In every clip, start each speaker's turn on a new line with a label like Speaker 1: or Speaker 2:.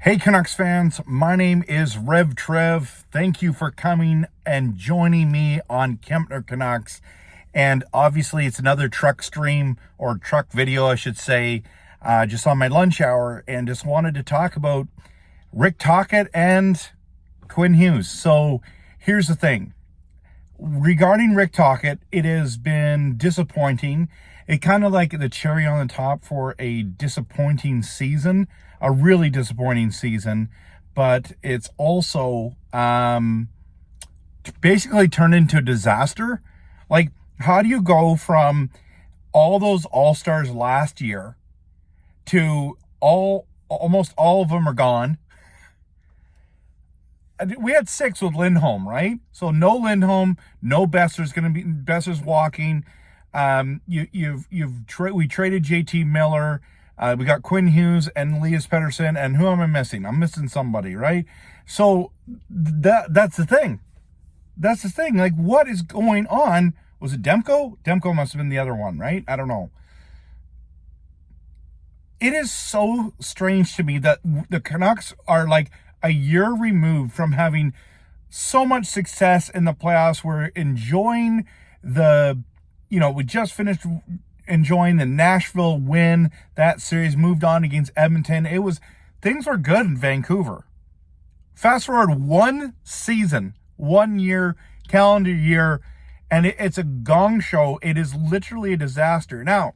Speaker 1: Hey Canucks fans, my name is RevTrev. Thank you for coming and joining me on Kempner Canucks. And obviously it's another truck stream or truck video, I should say, just on my lunch hour, and just wanted to talk about Rick Tocchet and Quinn Hughes. So here's the thing. Regarding Rick Tocchet, it has been disappointing. It kind of like the cherry on the top for a disappointing season, a really disappointing season, but it's also basically turned into a disaster. Like, how do you go from all those all-stars last year to almost all of them are gone? We had 6 with Lindholm, right? So no Lindholm, no Besser's Besser's walking. We traded JT Miller. We got Quinn Hughes and Elias Pettersson, and who am I missing? I'm missing somebody, right? So that's the thing. That's the thing. Like, what is going on? Was it Demko? Demko must have been the other one, right? I don't know. It is so strange to me that the Canucks are like a year removed from having so much success in the playoffs. We're enjoying we just finished enjoying the Nashville win. That series moved on against Edmonton. Things were good in Vancouver. Fast forward one season, 1 year, calendar year, and it's a gong show. It is literally a disaster. Now,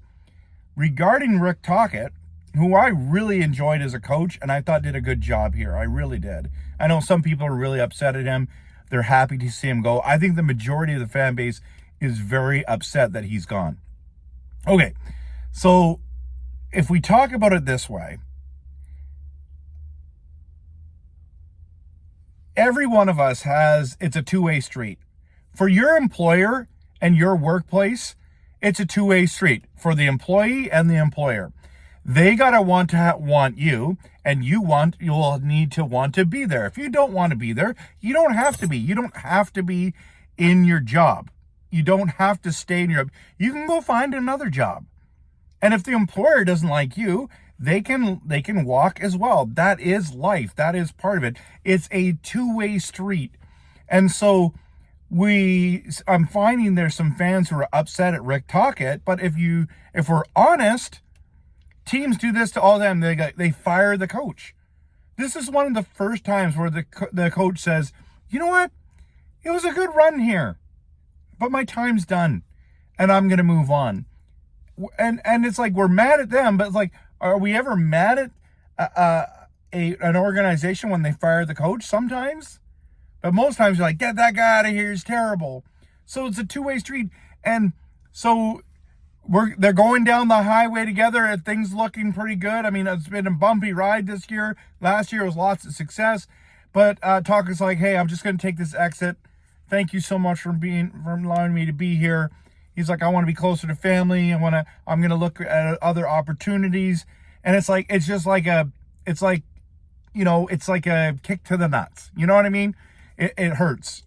Speaker 1: regarding Rick Tocchet, who I really enjoyed as a coach, and I thought did a good job here. I really did. I know some people are really upset at him. They're happy to see him go. I think the majority of the fan base is very upset that he's gone. Okay, so if we talk about it this way, every one of us it's a two-way street. For your employer and your workplace, it's a two-way street. For the employee and the employer, they gotta want you, and you'll need to want to be there. If you don't want to be there, you don't have to be. You don't have to be in your job. You don't have to stay in your job. You can go find another job. And if the employer doesn't like you, they can walk as well. That is life. That is part of it. It's a two-way street. And so I'm finding there's some fans who are upset at Rick Tocchet, but if we're honest, teams do this to all of them. They fire the coach. This is one of the first times where the coach says, you know what? It was a good run here, but my time's done and I'm going to move on. And it's like, we're mad at them, but it's like, are we ever mad at an organization when they fire the coach? Sometimes, but most times you're like, get that guy out of here. He's terrible. So it's a two-way street. And so they're going down the highway together and things looking pretty good. I mean, it's been a bumpy ride this year. Last year was lots of success, but Tocchet's like, hey, I'm just going to take this exit. Thank you so much for allowing me to be here. He's like, I want to be closer to family. I'm going to look at other opportunities. And it's like a kick to the nuts. You know what I mean? It hurts.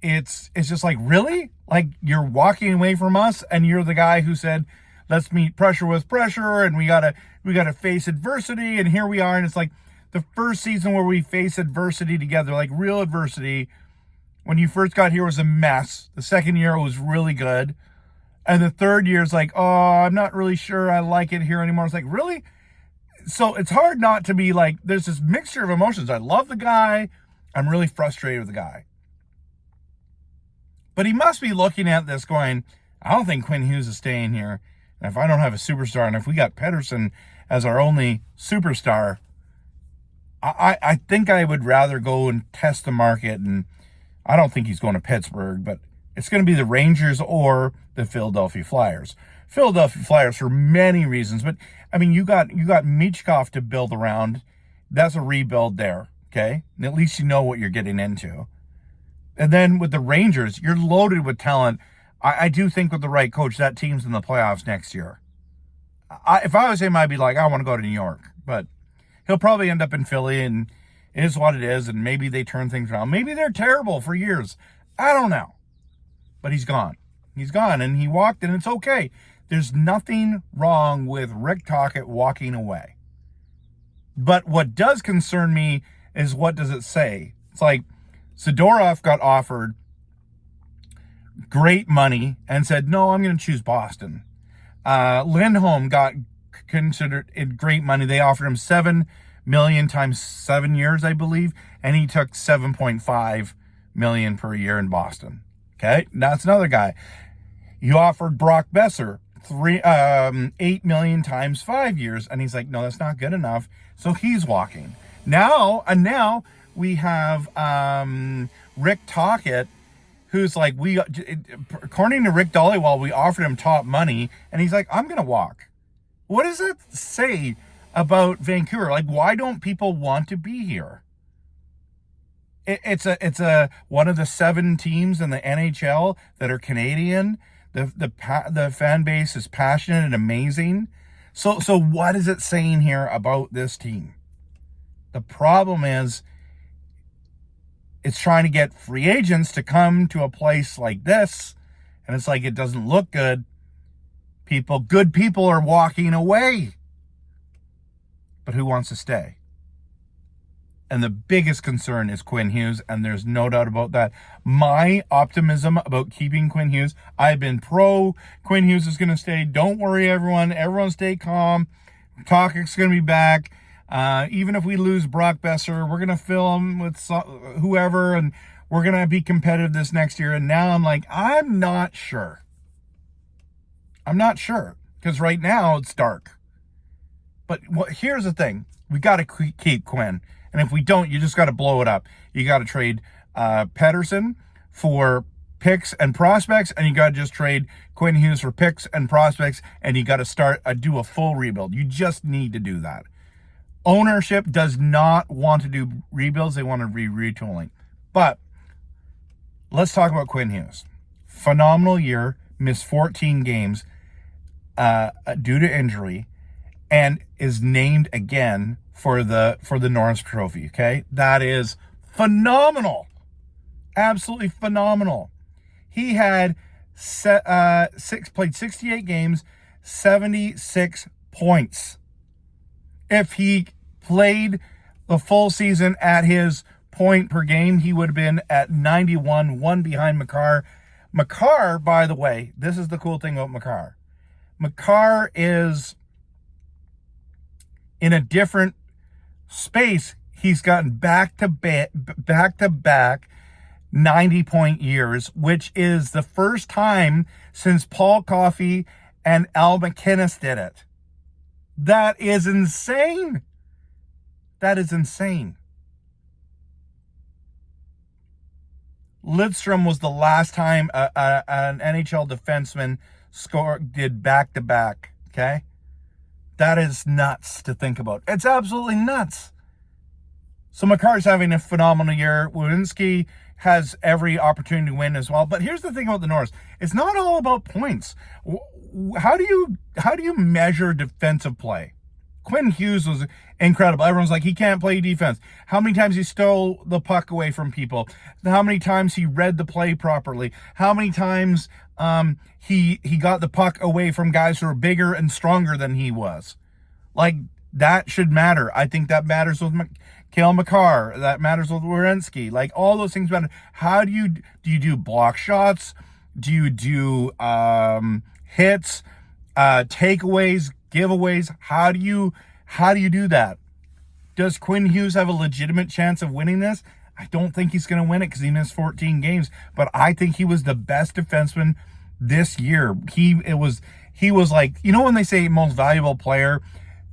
Speaker 1: It's just like, really? Like, you're walking away from us and you're the guy who said, let's meet pressure with pressure. And we gotta face adversity. And here we are. And it's like the first season where we face adversity together, like real adversity. When you first got here, it was a mess. The second year, it was really good. And the third year is like, oh, I'm not really sure I like it here anymore. It's like, really? So it's hard not to be like, there's this mixture of emotions. I love the guy. I'm really frustrated with the guy. But he must be looking at this going, I don't think Quinn Hughes is staying here. And if I don't have a superstar, and if we got Pettersson as our only superstar, I think I would rather go and test the market. And I don't think he's going to Pittsburgh, but it's going to be the Rangers or the Philadelphia Flyers. Philadelphia Flyers for many reasons, but I mean, you got Michkov to build around. That's a rebuild there, okay? And at least you know what you're getting into. And then with the Rangers, you're loaded with talent. I do think with the right coach, that team's in the playoffs next year. If I was him, I'd be like, I want to go to New York, but he'll probably end up in Philly, and it is what it is, and maybe they turn things around. Maybe they're terrible for years. I don't know. But he's gone. He's gone, and he walked, and it's okay. There's nothing wrong with Rick Tocchet walking away. But what does concern me is, what does it say? It's like Zadorov got offered great money and said, no, I'm going to choose Boston. Lindholm got considered it great money. They offered him $7 million times 7 years, I believe, and he took $7.5 million per year in Boston. Okay, that's another guy. You offered Brock Besser $8 million times 5 years, and he's like, no, that's not good enough. So he's walking. Now we have Rick Tocchet, who's like, according to Rick Dollywall, we offered him top money, and he's like, I'm gonna walk. What does that say about Vancouver? Like, why don't people want to be here? It's a one of the 7 teams in the NHL that are Canadian. The fan base is passionate and amazing. So what is it saying here about this team? The problem is, it's trying to get free agents to come to a place like this, and it's like, it doesn't look good. Good people are walking away. But who wants to stay? And the biggest concern is Quinn Hughes, and there's no doubt about that. My optimism about keeping Quinn Hughes, I've been pro Quinn Hughes is going to stay. Don't worry, everyone. Everyone stay calm. Tocchet's going to be back. Even if we lose Brock Besser, we're going to fill him with whoever, and we're going to be competitive this next year. And now I'm like, I'm not sure. Because right now it's dark. But here's the thing. We got to keep Quinn. And if we don't, you just got to blow it up. You got to trade Pedersen for picks and prospects, and you got to just trade Quinn Hughes for picks and prospects, and you got to do a full rebuild. You just need to do that. Ownership does not want to do rebuilds. They want to retooling. But let's talk about Quinn Hughes. Phenomenal year, missed 14 games due to injury, and is named again for the Norris Trophy. Okay, that is phenomenal, absolutely phenomenal. He had played 68 games, 76 points. If he played the full season at his point per game, he would have been at 91, one behind Makar. Makar, by the way, this is the cool thing about Makar. Makar is in a different space. He's gotten back-to-back 90-point years, which is the first time since Paul Coffey and Al McInnes did it. That is insane. That is insane. Lidstrom was the last time an NHL defenseman did back-to-back, okay? That is nuts to think about. It's absolutely nuts. So Makar's having a phenomenal year. Werenski has every opportunity to win as well. But here's the thing about the Norris. It's not all about points. How do you measure defensive play? Quinn Hughes was incredible. Everyone's like, he can't play defense. How many times he stole the puck away from people? How many times he read the play properly? How many times he got the puck away from guys who are bigger and stronger than he was? Like, that should matter. I think that matters with Cale Makar. That matters with Werenski. Like, all those things matter. How do you do block shots? Do you do hits, takeaways, giveaways? How do you do that? Does Quinn Hughes have a legitimate chance of winning this? I don't think he's going to win it because he missed 14 games, but I think he was the best defenseman this year. He was like, you know, when they say most valuable player,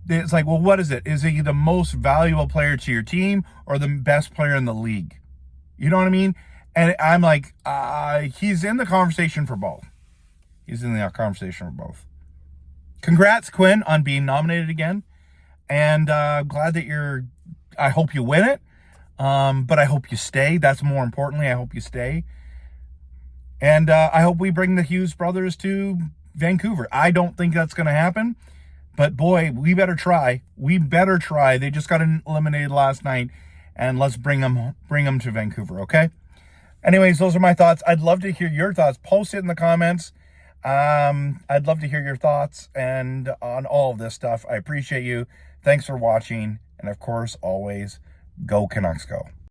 Speaker 1: it's like, well, what is it? Is he the most valuable player to your team or the best player in the league? You know what I mean? And I'm like, he's in the conversation for both. Congrats, Quinn, on being nominated again. And I'm glad that I hope you win it. But I hope you stay. That's more importantly, I hope you stay. And I hope we bring the Hughes brothers to Vancouver. I don't think that's going to happen. But boy, we better try. They just got eliminated last night. And let's bring them to Vancouver, okay? Anyways, those are my thoughts. I'd love to hear your thoughts. Post it in the comments. I'd love to hear your thoughts and on all of this stuff. I appreciate you. Thanks for watching. And of course, always, go Canucks go.